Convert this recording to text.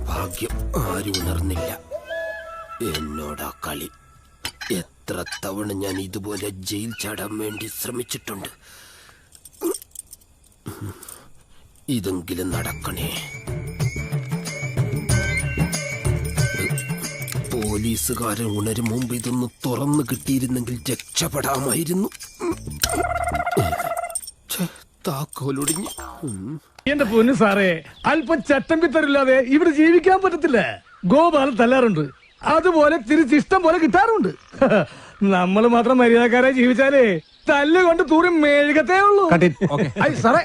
ഭാഗ്യം ആരും ഉണർന്നില്ല. എന്നോടാ കളി. എത്ര തവണ ഞാൻ ഇതുപോലെ ജയിൽ ചാടാൻ വേണ്ടി ശ്രമിച്ചിട്ടുണ്ട്. ഇതെങ്കിലും നടക്കണേ. പോലീസുകാരൻ ഉണരും മുമ്പ് ഇതൊന്ന് തുറന്നു കിട്ടിയിരുന്നെങ്കിൽ രക്ഷപ്പെടാമായിരുന്നു. താക്കോലൊടിഞ്ഞു. എന്റെ പൊന്നു സാറേ, അല്പം ചട്ടം പിത്തറില്ലാതെ ഇവിടെ ജീവിക്കാൻ പറ്റത്തില്ല. ഗോപാലൻ തല്ലാറുണ്ട്, അതുപോലെ തിരിച്ചിഷ്ടം പോലെ കിട്ടാറുണ്ട്. നമ്മള് മാത്രം മര്യാദക്കാരെ ജീവിച്ചാലേ തല്ലുകൊണ്ട് തൂറി മെഴുകത്തേ ഉള്ളൂ. സാറേ